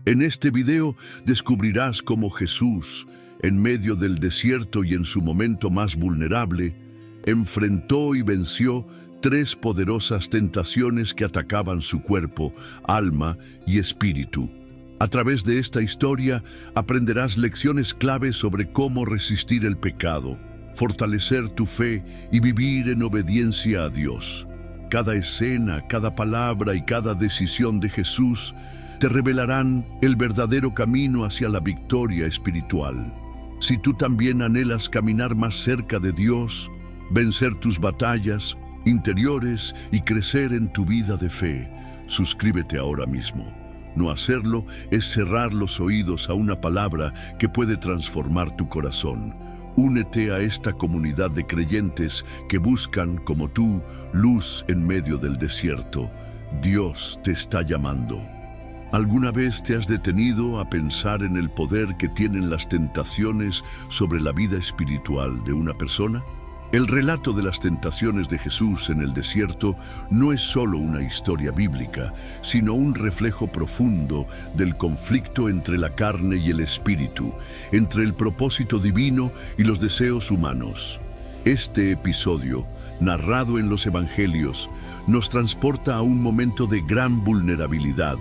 En este video descubrirás cómo Jesús, en medio del desierto y en su momento más vulnerable, enfrentó y venció 3 poderosas tentaciones que atacaban su cuerpo, alma y espíritu. A través de esta historia aprenderás lecciones clave sobre cómo resistir el pecado, fortalecer tu fe y vivir en obediencia a Dios. Cada escena, cada palabra y cada decisión de Jesús te revelarán el verdadero camino hacia la victoria espiritual. Si tú también anhelas caminar más cerca de Dios, vencer tus batallas interiores y crecer en tu vida de fe, suscríbete ahora mismo. No hacerlo es cerrar los oídos a una palabra que puede transformar tu corazón. Únete a esta comunidad de creyentes que buscan, como tú, luz en medio del desierto. Dios te está llamando. ¿Alguna vez te has detenido a pensar en el poder que tienen las tentaciones sobre la vida espiritual de una persona? El relato de las tentaciones de Jesús en el desierto no es solo una historia bíblica, sino un reflejo profundo del conflicto entre la carne y el espíritu, entre el propósito divino y los deseos humanos. Este episodio, narrado en los Evangelios, nos transporta a un momento de gran vulnerabilidad,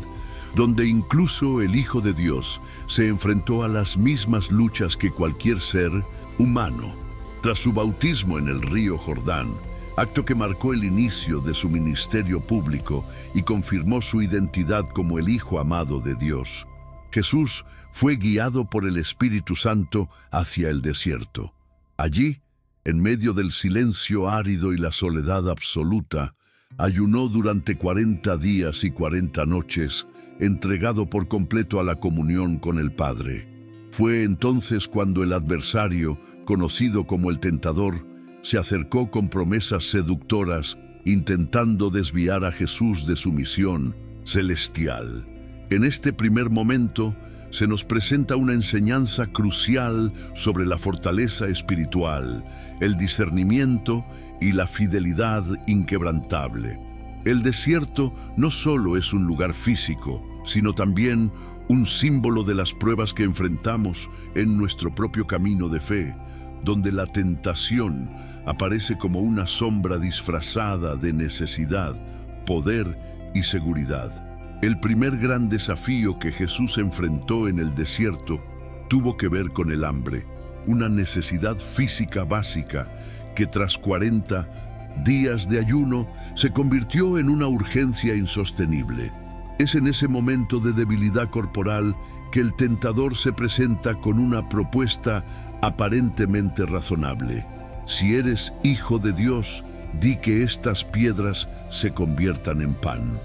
donde incluso el Hijo de Dios se enfrentó a las mismas luchas que cualquier ser humano. Tras su bautismo en el río Jordán, acto que marcó el inicio de su ministerio público y confirmó su identidad como el Hijo amado de Dios, Jesús fue guiado por el Espíritu Santo hacia el desierto. Allí, en medio del silencio árido y la soledad absoluta, ayunó durante 40 días y 40 noches, entregado por completo a la comunión con el Padre. Fue entonces cuando el adversario, conocido como el tentador, se acercó con promesas seductoras, intentando desviar a Jesús de su misión celestial. En este primer momento, se nos presenta una enseñanza crucial sobre la fortaleza espiritual, el discernimiento y la fidelidad inquebrantable. El desierto no solo es un lugar físico, sino también un símbolo de las pruebas que enfrentamos en nuestro propio camino de fe, donde la tentación aparece como una sombra disfrazada de necesidad, poder y seguridad. El primer gran desafío que Jesús enfrentó en el desierto tuvo que ver con el hambre, una necesidad física básica que tras 40 días de ayuno se convirtió en una urgencia insostenible. Es en ese momento de debilidad corporal que el tentador se presenta con una propuesta aparentemente razonable. Si eres hijo de Dios, di que estas piedras se conviertan en pan.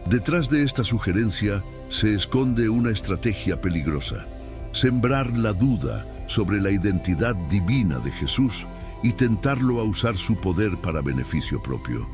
Detrás de esta sugerencia se esconde una estrategia peligrosa: sembrar la duda sobre la identidad divina de Jesús y tentarlo a usar su poder para beneficio propio.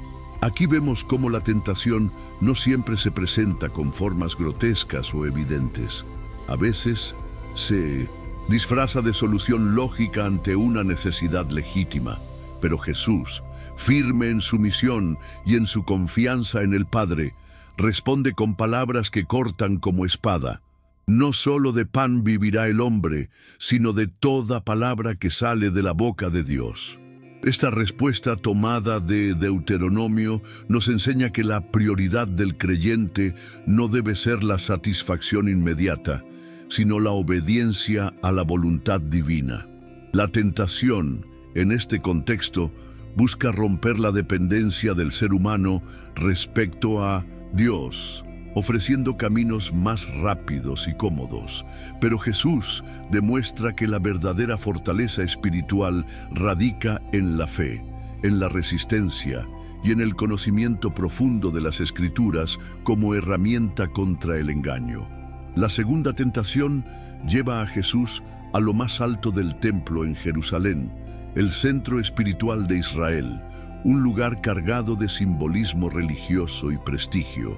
Aquí vemos cómo la tentación no siempre se presenta con formas grotescas o evidentes. A veces se disfraza de solución lógica ante una necesidad legítima. Pero Jesús, firme en su misión y en su confianza en el Padre, responde con palabras que cortan como espada. No solo de pan vivirá el hombre, sino de toda palabra que sale de la boca de Dios. Esta respuesta tomada de Deuteronomio nos enseña que la prioridad del creyente no debe ser la satisfacción inmediata, sino la obediencia a la voluntad divina. La tentación, en este contexto, busca romper la dependencia del ser humano respecto a Dios, ofreciendo caminos más rápidos y cómodos. Pero Jesús demuestra que la verdadera fortaleza espiritual radica en la fe, en la resistencia y en el conocimiento profundo de las Escrituras como herramienta contra el engaño. La segunda tentación lleva a Jesús a lo más alto del templo en Jerusalén, el centro espiritual de Israel, un lugar cargado de simbolismo religioso y prestigio.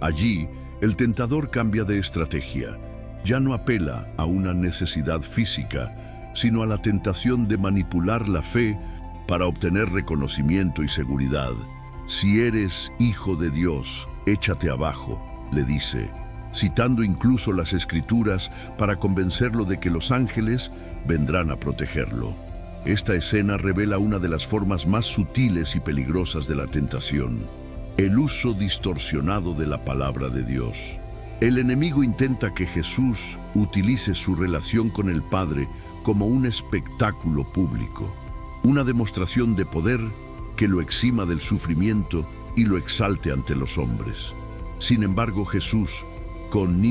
Allí, el tentador cambia de estrategia. Ya no apela a una necesidad física, sino a la tentación de manipular la fe para obtener reconocimiento y seguridad. Si eres hijo de Dios, échate abajo, le dice. citando incluso las Escrituras para convencerlo de que los ángeles vendrán a protegerlo. Esta escena revela una de las formas más sutiles y peligrosas de la tentación: el uso distorsionado de la palabra de Dios. El enemigo intenta que Jesús utilice su relación con el Padre como un espectáculo público, una demostración de poder que lo exima del sufrimiento y lo exalte ante los hombres. Sin embargo, Jesús, con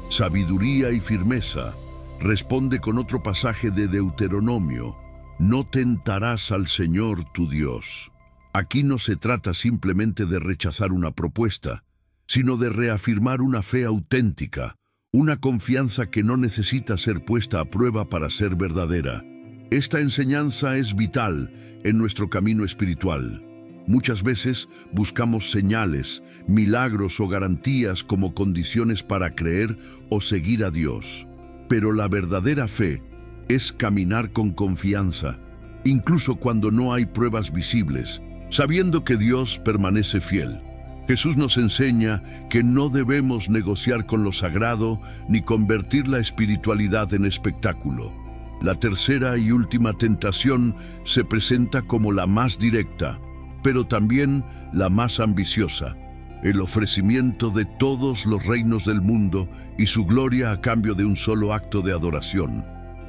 sabiduría y firmeza, responde con otro pasaje de Deuteronomio: no tentarás al Señor tu Dios. Aquí no se trata simplemente de rechazar una propuesta, sino de reafirmar una fe auténtica, una confianza que no necesita ser puesta a prueba para ser verdadera. Esta enseñanza es vital en nuestro camino espiritual. Muchas veces buscamos señales, milagros o garantías como condiciones para creer o seguir a Dios. Pero la verdadera fe es caminar con confianza, incluso cuando no hay pruebas visibles, sabiendo que Dios permanece fiel. Jesús nos enseña que no debemos negociar con lo sagrado ni convertir la espiritualidad en espectáculo. La tercera y última tentación se presenta como la más directa, pero también la más ambiciosa: el ofrecimiento de todos los reinos del mundo y su gloria a cambio de un solo acto de adoración.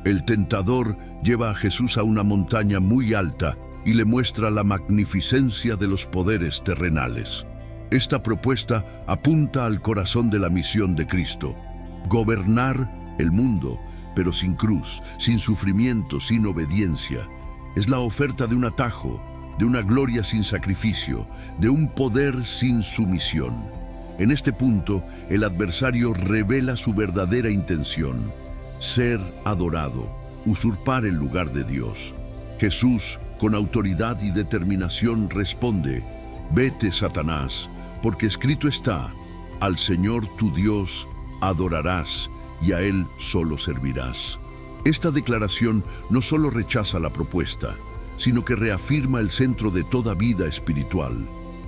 El tentador lleva a Jesús a una montaña muy alta y le muestra la magnificencia de los poderes terrenales. Esta propuesta apunta al corazón de la misión de Cristo: gobernar el mundo, pero sin cruz, sin sufrimiento, sin obediencia. Es la oferta de un atajo, de una gloria sin sacrificio, de un poder sin sumisión. En este punto, el adversario revela su verdadera intención: ser adorado, usurpar el lugar de Dios. Jesús, con autoridad y determinación, responde: vete, Satanás, porque escrito está: al Señor tu Dios adorarás y a Él solo servirás. Esta declaración no solo rechaza la propuesta, sino que reafirma el centro de toda vida espiritual: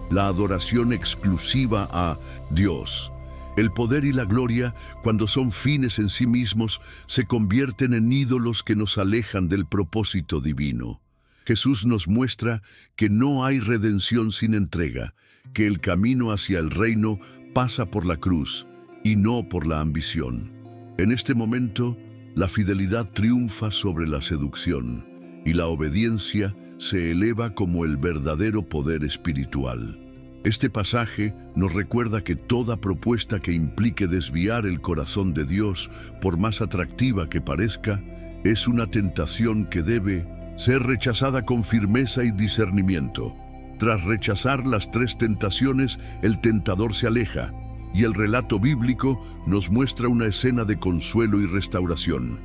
la adoración exclusiva a Dios. El poder y la gloria, cuando son fines en sí mismos, se convierten en ídolos que nos alejan del propósito divino. Jesús nos muestra que no hay redención sin entrega, que el camino hacia el reino pasa por la cruz y no por la ambición. En este momento, la fidelidad triunfa sobre la seducción y la obediencia se eleva como el verdadero poder espiritual. Este pasaje nos recuerda que toda propuesta que implique desviar el corazón de Dios, por más atractiva que parezca, es una tentación que debe ser rechazada con firmeza y discernimiento. Tras rechazar las tres tentaciones, el tentador se aleja, y el relato bíblico nos muestra una escena de consuelo y restauración.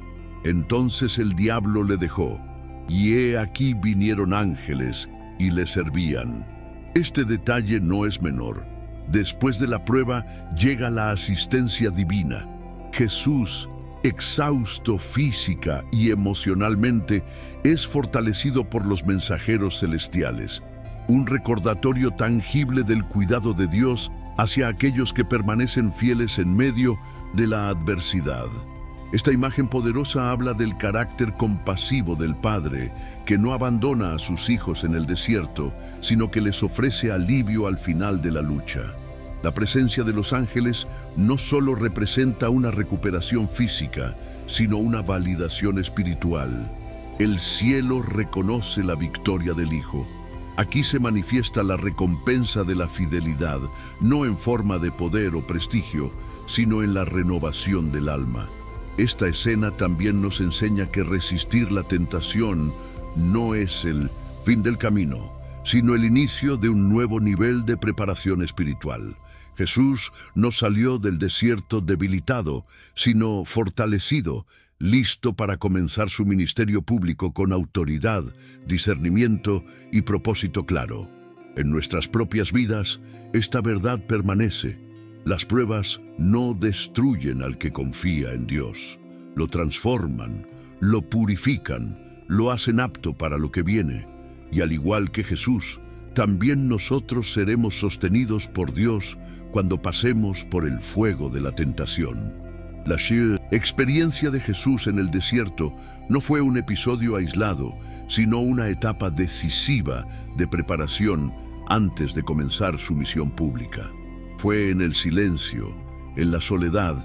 Entonces el diablo le dejó, y he aquí vinieron ángeles y le servían. Este detalle no es menor. Después de la prueba llega la asistencia divina. Jesús, exhausto física y emocionalmente, es fortalecido por los mensajeros celestiales, un recordatorio tangible del cuidado de Dios hacia aquellos que permanecen fieles en medio de la adversidad. Esta imagen poderosa habla del carácter compasivo del Padre, que no abandona a sus hijos en el desierto, sino que les ofrece alivio al final de la lucha. La presencia de los ángeles no solo representa una recuperación física, sino una validación espiritual. El cielo reconoce la victoria del Hijo. Aquí se manifiesta la recompensa de la fidelidad, no en forma de poder o prestigio, sino en la renovación del alma. Esta escena también nos enseña que resistir la tentación no es el fin del camino, sino el inicio de un nuevo nivel de preparación espiritual. Jesús no salió del desierto debilitado, sino fortalecido, listo para comenzar su ministerio público con autoridad, discernimiento y propósito claro. En nuestras propias vidas, esta verdad permanece. Las pruebas no destruyen al que confía en Dios. Lo transforman, lo purifican, lo hacen apto para lo que viene. Y al igual que Jesús, también nosotros seremos sostenidos por Dios cuando pasemos por el fuego de la tentación. La experiencia de Jesús en el desierto no fue un episodio aislado, sino una etapa decisiva de preparación antes de comenzar su misión pública. Fue en el silencio, en la soledad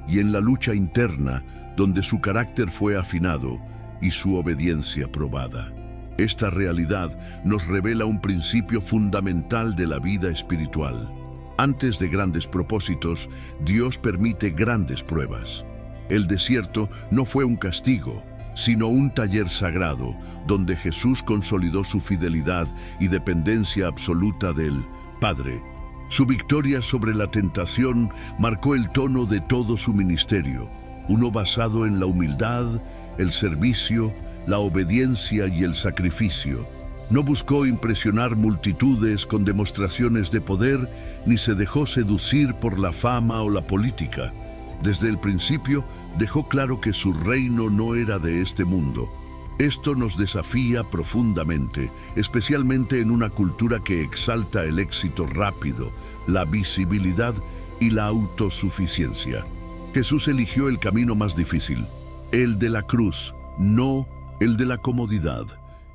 y en la lucha interna donde su carácter fue afinado y su obediencia probada. Esta realidad nos revela un principio fundamental de la vida espiritual. Antes de grandes propósitos, Dios permite grandes pruebas. El desierto no fue un castigo, sino un taller sagrado, donde Jesús consolidó su fidelidad y dependencia absoluta del Padre. Su victoria sobre la tentación marcó el tono de todo su ministerio, uno basado en la humildad, el servicio, la obediencia y el sacrificio. No buscó impresionar multitudes con demostraciones de poder, ni se dejó seducir por la fama o la política. Desde el principio dejó claro que su reino no era de este mundo. Esto nos desafía profundamente, especialmente en una cultura que exalta el éxito rápido, la visibilidad y la autosuficiencia. Jesús eligió el camino más difícil, el de la cruz, no el de la comodidad.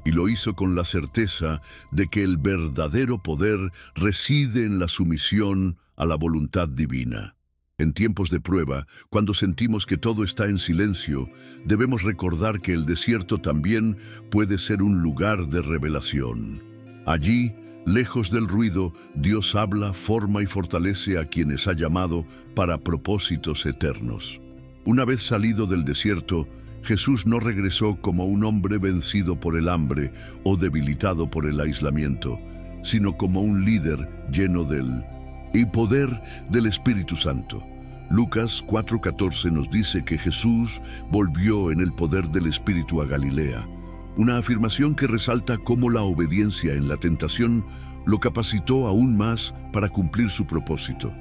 Y lo hizo con la certeza de que el verdadero poder reside en la sumisión a la voluntad divina. En tiempos de prueba, cuando sentimos que todo está en silencio, debemos recordar que el desierto también puede ser un lugar de revelación. Allí, lejos del ruido, Dios habla, forma y fortalece a quienes ha llamado para propósitos eternos. Una vez salido del desierto, Jesús no regresó como un hombre vencido por el hambre o debilitado por el aislamiento, sino como un líder lleno del poder del Espíritu Santo. Lucas 4:14 nos dice que Jesús volvió en el poder del Espíritu a Galilea, una afirmación que resalta cómo la obediencia en la tentación lo capacitó aún más para cumplir su propósito.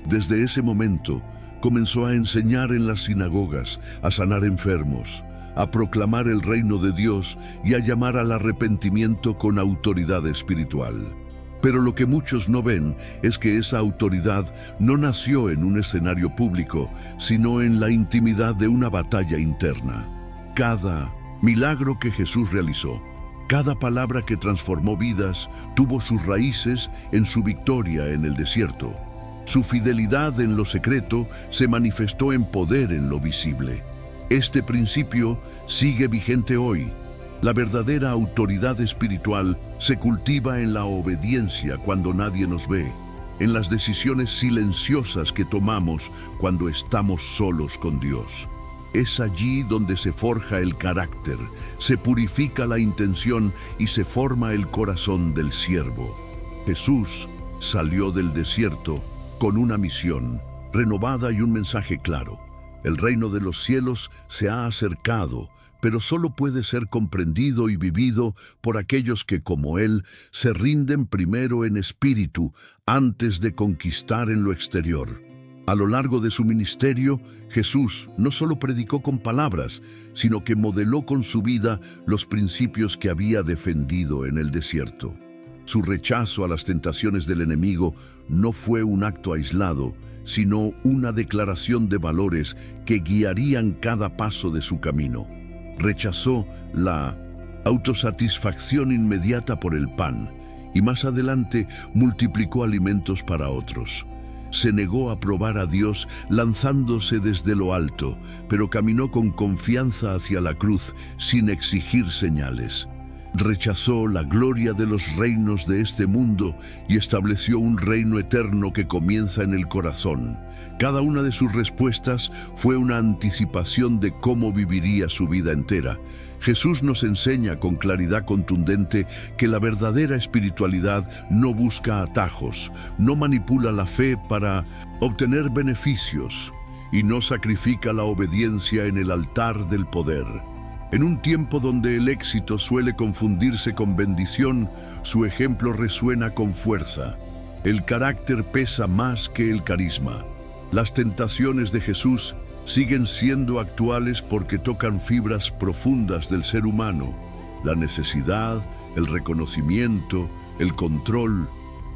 Desde ese momento, comenzó a enseñar en las sinagogas, a sanar enfermos, a proclamar el reino de Dios y a llamar al arrepentimiento con autoridad espiritual. Pero lo que muchos no ven es que esa autoridad no nació en un escenario público, sino en la intimidad de una batalla interna. Cada milagro que Jesús realizó, cada palabra que transformó vidas, tuvo sus raíces en su victoria en el desierto. Su fidelidad en lo secreto se manifestó en poder en lo visible. Este principio sigue vigente hoy. La verdadera autoridad espiritual se cultiva en la obediencia cuando nadie nos ve, en las decisiones silenciosas que tomamos cuando estamos solos con Dios. Es allí donde se forja el carácter, se purifica la intención y se forma el corazón del siervo. Jesús salió del desierto con una misión renovada y un mensaje claro. El reino de los cielos se ha acercado, pero solo puede ser comprendido y vivido por aquellos que, como Él, se rinden primero en espíritu antes de conquistar en lo exterior. A lo largo de su ministerio, Jesús no solo predicó con palabras, sino que modeló con su vida los principios que había defendido en el desierto. Su rechazo a las tentaciones del enemigo no fue un acto aislado, sino una declaración de valores que guiarían cada paso de su camino. Rechazó la autosatisfacción inmediata por el pan y más adelante multiplicó alimentos para otros. Se negó a probar a Dios lanzándose desde lo alto, pero caminó con confianza hacia la cruz sin exigir señales. Rechazó la gloria de los reinos de este mundo y estableció un reino eterno que comienza en el corazón. Cada una de sus respuestas fue una anticipación de cómo viviría su vida entera. Jesús nos enseña con claridad contundente que la verdadera espiritualidad no busca atajos, no manipula la fe para obtener beneficios y no sacrifica la obediencia en el altar del poder. En un tiempo donde el éxito suele confundirse con bendición, su ejemplo resuena con fuerza. El carácter pesa más que el carisma. Las tentaciones de Jesús siguen siendo actuales porque tocan fibras profundas del ser humano: la necesidad, el reconocimiento, el control.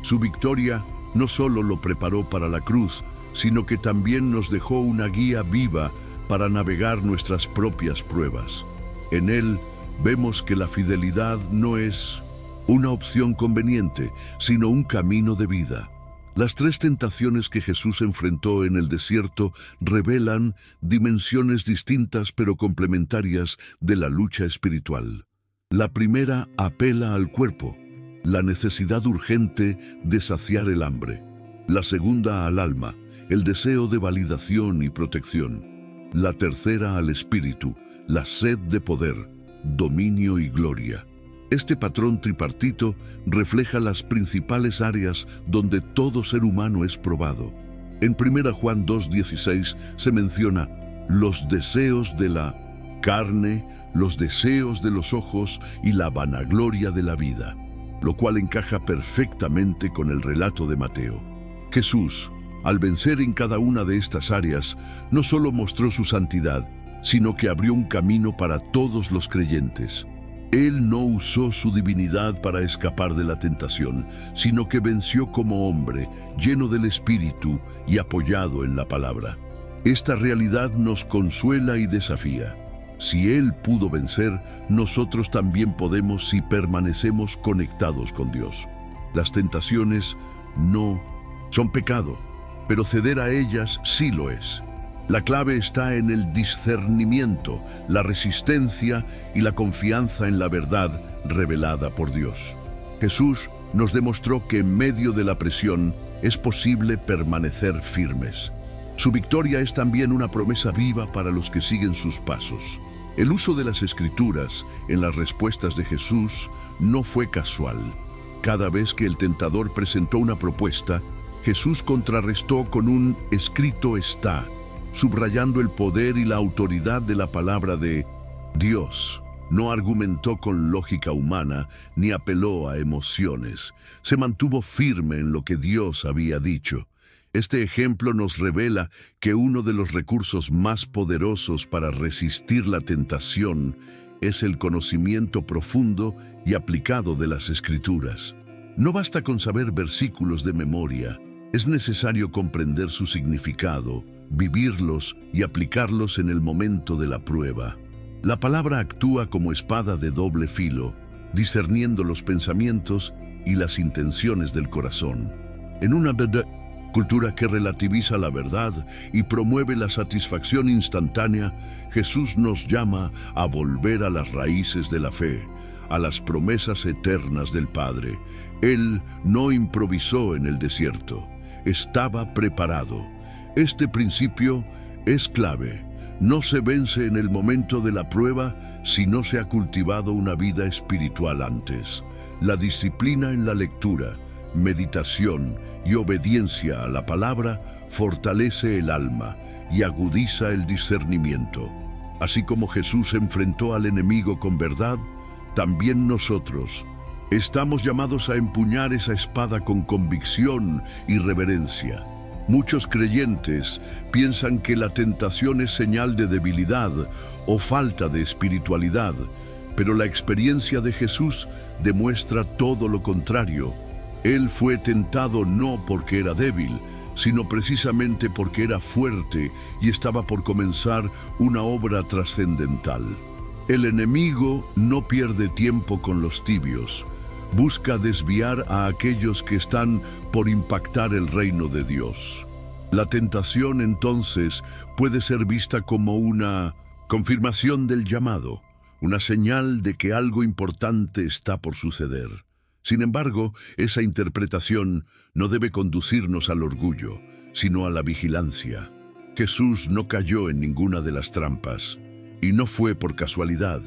Su victoria no solo lo preparó para la cruz, sino que también nos dejó una guía viva para navegar nuestras propias pruebas. En él vemos que la fidelidad no es una opción conveniente, sino un camino de vida. Las 3 tentaciones que Jesús enfrentó en el desierto revelan dimensiones distintas pero complementarias de la lucha espiritual. La primera apela al cuerpo, la necesidad urgente de saciar el hambre. La segunda al alma, el deseo de validación y protección. La tercera al espíritu, la sed de poder, dominio y gloria. Este patrón tripartito refleja las principales áreas donde todo ser humano es probado. En 1 Juan 2:16 se menciona los deseos de la carne, los deseos de los ojos y la vanagloria de la vida, lo cual encaja perfectamente con el relato de Mateo. Jesús, al vencer en cada una de estas áreas, no solo mostró su santidad, sino que abrió un camino para todos los creyentes. Él no usó su divinidad para escapar de la tentación, sino que venció como hombre, lleno del Espíritu y apoyado en la palabra. Esta realidad nos consuela y desafía. Si Él pudo vencer, nosotros también podemos si permanecemos conectados con Dios. Las tentaciones no son pecado, pero ceder a ellas sí lo es. La clave está en el discernimiento, la resistencia y la confianza en la verdad revelada por Dios. Jesús nos demostró que en medio de la presión es posible permanecer firmes. Su victoria es también una promesa viva para los que siguen sus pasos. El uso de las Escrituras en las respuestas de Jesús no fue casual. Cada vez que el tentador presentó una propuesta, Jesús contrarrestó con un escrito está, subrayando el poder y la autoridad de la palabra de Dios. No argumentó con lógica humana ni apeló a emociones. Se mantuvo firme en lo que Dios había dicho. Este ejemplo nos revela que uno de los recursos más poderosos para resistir la tentación es el conocimiento profundo y aplicado de las Escrituras. No basta con saber versículos de memoria, es necesario comprender su significado, vivirlos y aplicarlos en el momento de la prueba. La palabra actúa como espada de doble filo, discerniendo los pensamientos y las intenciones del corazón. En una cultura que relativiza la verdad y promueve la satisfacción instantánea, Jesús nos llama a volver a las raíces de la fe, a las promesas eternas del Padre. Él no improvisó en el desierto, estaba preparado. Este principio es clave. No se vence en el momento de la prueba si no se ha cultivado una vida espiritual antes. La disciplina en la lectura, meditación y obediencia a la palabra fortalece el alma y agudiza el discernimiento. Así como Jesús enfrentó al enemigo con verdad, también nosotros estamos llamados a empuñar esa espada con convicción y reverencia. Muchos creyentes piensan que la tentación es señal de debilidad o falta de espiritualidad, pero la experiencia de Jesús demuestra todo lo contrario. Él fue tentado no porque era débil, sino precisamente porque era fuerte y estaba por comenzar una obra trascendental. El enemigo no pierde tiempo con los tibios. Busca desviar a aquellos que están por impactar el reino de Dios. La tentación, entonces, puede ser vista como una confirmación del llamado, una señal de que algo importante está por suceder. Sin embargo, esa interpretación no debe conducirnos al orgullo, sino a la vigilancia. Jesús no cayó en ninguna de las trampas, y no fue por casualidad.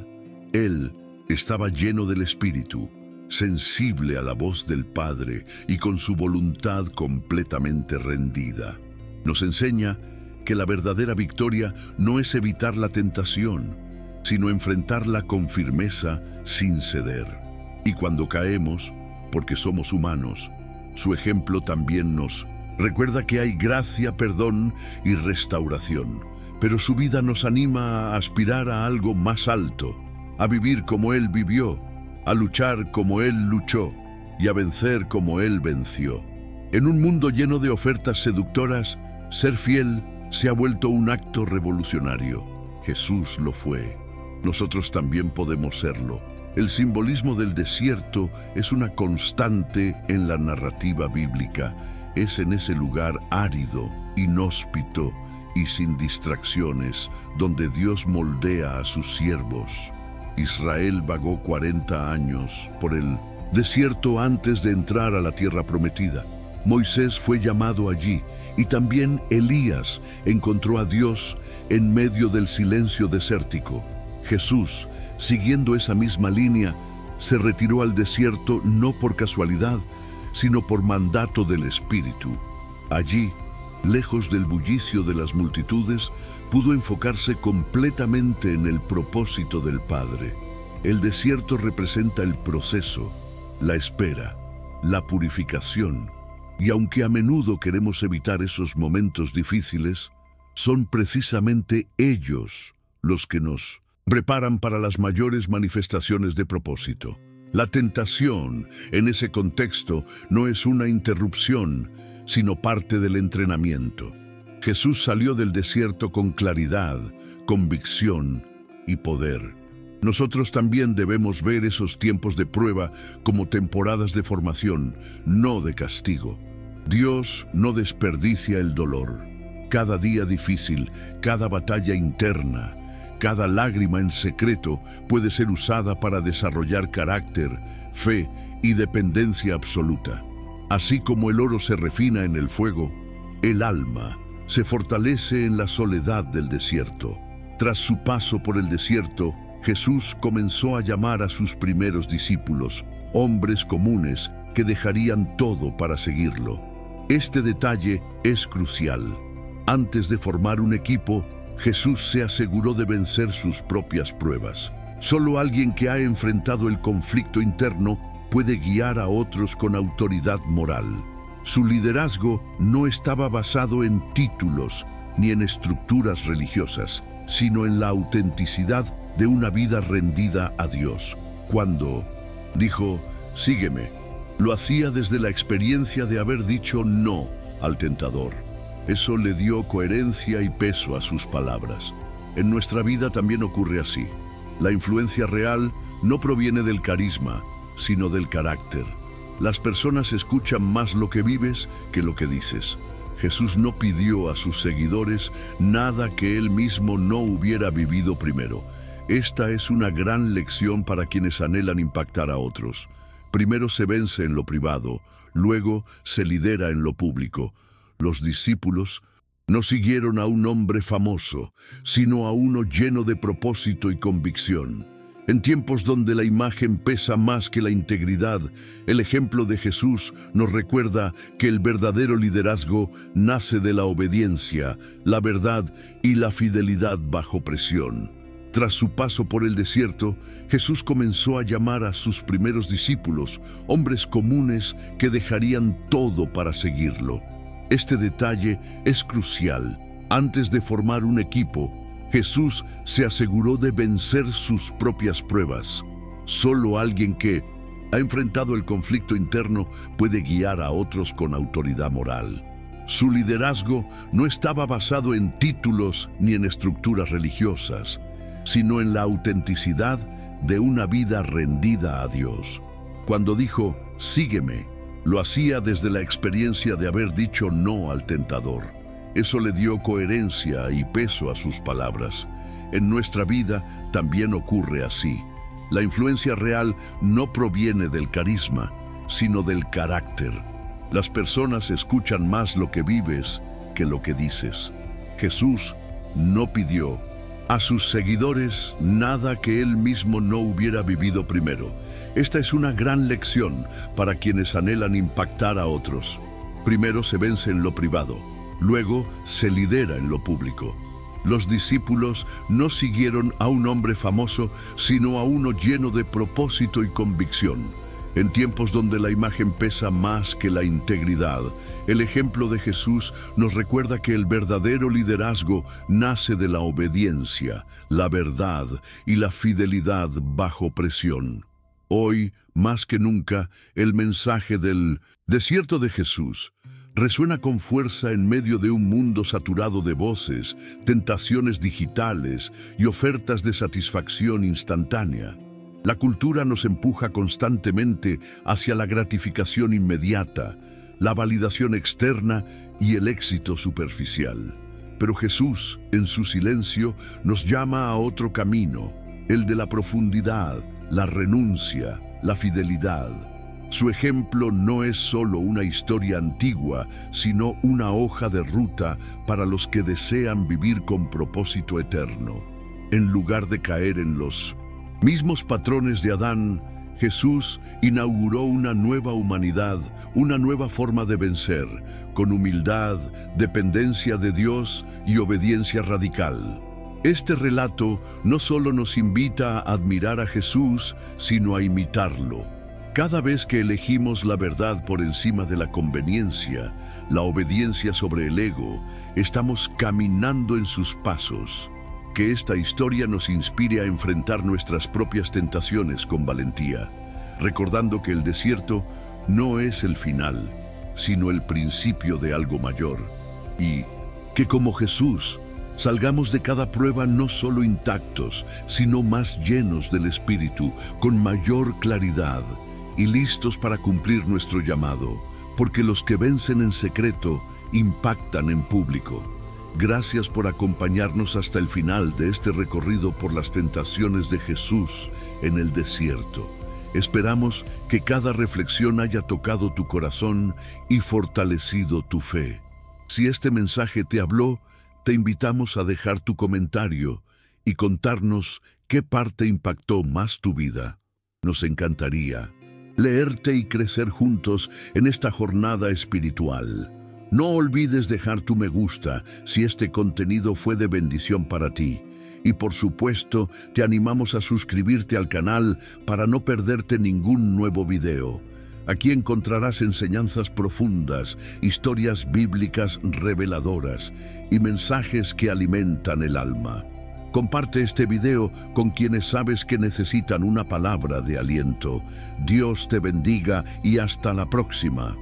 Él estaba lleno del Espíritu, sensible a la voz del Padre y con su voluntad completamente rendida. Nos enseña que la verdadera victoria no es evitar la tentación, sino enfrentarla con firmeza sin ceder. Y cuando caemos, porque somos humanos, su ejemplo también nos recuerda que hay gracia, perdón y restauración, pero su vida nos anima a aspirar a algo más alto, a vivir como Él vivió, a luchar como Él luchó. y a vencer como Él venció. En un mundo lleno de ofertas seductoras, ser fiel se ha vuelto un acto revolucionario. Jesús lo fue. Nosotros también podemos serlo. El simbolismo del desierto es una constante en la narrativa bíblica. Es en ese lugar árido, inhóspito y sin distracciones donde Dios moldea a sus siervos. Israel vagó 40 años por el desierto antes de entrar a la tierra prometida. Moisés fue llamado allí y también Elías encontró a Dios en medio del silencio desértico. Jesús, siguiendo esa misma línea, se retiró al desierto no por casualidad, sino por mandato del Espíritu. Allí, lejos del bullicio de las multitudes, pudo enfocarse completamente en el propósito del Padre. El desierto representa el proceso, la espera, la purificación, y aunque a menudo queremos evitar esos momentos difíciles, son precisamente ellos los que nos preparan para las mayores manifestaciones de propósito. La tentación, en ese contexto, no es una interrupción, sino parte del entrenamiento. Jesús salió del desierto con claridad, convicción y poder. Nosotros también debemos ver esos tiempos de prueba como temporadas de formación, no de castigo. Dios no desperdicia el dolor. Cada día difícil, cada batalla interna, cada lágrima en secreto puede ser usada para desarrollar carácter, fe y dependencia absoluta. Así como el oro se refina en el fuego, el alma se fortalece en la soledad del desierto. Tras su paso por el desierto, Jesús comenzó a llamar a sus primeros discípulos, hombres comunes que dejarían todo para seguirlo. Este detalle es crucial. Antes de formar un equipo, Jesús se aseguró de vencer sus propias pruebas. Solo alguien que ha enfrentado el conflicto interno puede guiar a otros con autoridad moral. Su liderazgo no estaba basado en títulos ni en estructuras religiosas, sino en la autenticidad de una vida rendida a Dios. Cuando dijo, sígueme, lo hacía desde la experiencia de haber dicho no al tentador. Eso le dio coherencia y peso a sus palabras. En nuestra vida también ocurre así. La influencia real no proviene del carisma, sino del carácter. Las personas escuchan más lo que vives que lo que dices. Jesús no pidió a sus seguidores nada que él mismo no hubiera vivido primero. Esta es una gran lección para quienes anhelan impactar a otros. Primero se vence en lo privado, luego se lidera en lo público. Los discípulos no siguieron a un hombre famoso, sino a uno lleno de propósito y convicción. En tiempos donde la imagen pesa más que la integridad, el ejemplo de Jesús nos recuerda que el verdadero liderazgo nace de la obediencia, la verdad y la fidelidad bajo presión. Tras su paso por el desierto, Jesús comenzó a llamar a sus primeros discípulos, hombres comunes que dejarían todo para seguirlo. Este detalle es crucial. Antes de formar un equipo, Jesús se aseguró de vencer sus propias pruebas. Solo alguien que ha enfrentado el conflicto interno puede guiar a otros con autoridad moral. Su liderazgo no estaba basado en títulos ni en estructuras religiosas, sino en la autenticidad de una vida rendida a Dios. Cuando dijo, sígueme, lo hacía desde la experiencia de haber dicho no al tentador. Eso le dio coherencia y peso a sus palabras. En nuestra vida también ocurre así. La influencia real no proviene del carisma, sino del carácter. Las personas escuchan más lo que vives que lo que dices. Jesús no pidió a sus seguidores nada que él mismo no hubiera vivido primero. Esta es una gran lección para quienes anhelan impactar a otros. Primero se vence en lo privado, luego se lidera en lo público. Los discípulos no siguieron a un hombre famoso, sino a uno lleno de propósito y convicción. En tiempos donde la imagen pesa más que la integridad, el ejemplo de Jesús nos recuerda que el verdadero liderazgo nace de la obediencia, la verdad y la fidelidad bajo presión. Hoy, más que nunca, el mensaje del desierto de Jesús resuena con fuerza en medio de un mundo saturado de voces, tentaciones digitales y ofertas de satisfacción instantánea. La cultura nos empuja constantemente hacia la gratificación inmediata, la validación externa y el éxito superficial. Pero Jesús, en su silencio, nos llama a otro camino, el de la profundidad, la renuncia, la fidelidad. Su ejemplo no es solo una historia antigua, sino una hoja de ruta para los que desean vivir con propósito eterno. En lugar de caer en los mismos patrones de Adán, Jesús inauguró una nueva humanidad, una nueva forma de vencer, con humildad, dependencia de Dios y obediencia radical. Este relato no solo nos invita a admirar a Jesús, sino a imitarlo. Cada vez que elegimos la verdad por encima de la conveniencia, la obediencia sobre el ego, estamos caminando en sus pasos. Que esta historia nos inspire a enfrentar nuestras propias tentaciones con valentía, recordando que el desierto no es el final, sino el principio de algo mayor. Y que como Jesús, salgamos de cada prueba no solo intactos, sino más llenos del Espíritu, con mayor claridad y listos para cumplir nuestro llamado, porque los que vencen en secreto impactan en público. Gracias por acompañarnos hasta el final de este recorrido por las tentaciones de Jesús en el desierto. Esperamos que cada reflexión haya tocado tu corazón y fortalecido tu fe. Si este mensaje te habló, te invitamos a dejar tu comentario y contarnos qué parte impactó más tu vida. Nos encantaría leerte y crecer juntos en esta jornada espiritual. No olvides dejar tu me gusta si este contenido fue de bendición para ti. Y por supuesto, te animamos a suscribirte al canal para no perderte ningún nuevo video. Aquí encontrarás enseñanzas profundas, historias bíblicas reveladoras y mensajes que alimentan el alma. Comparte este video con quienes sabes que necesitan una palabra de aliento. Dios te bendiga y hasta la próxima.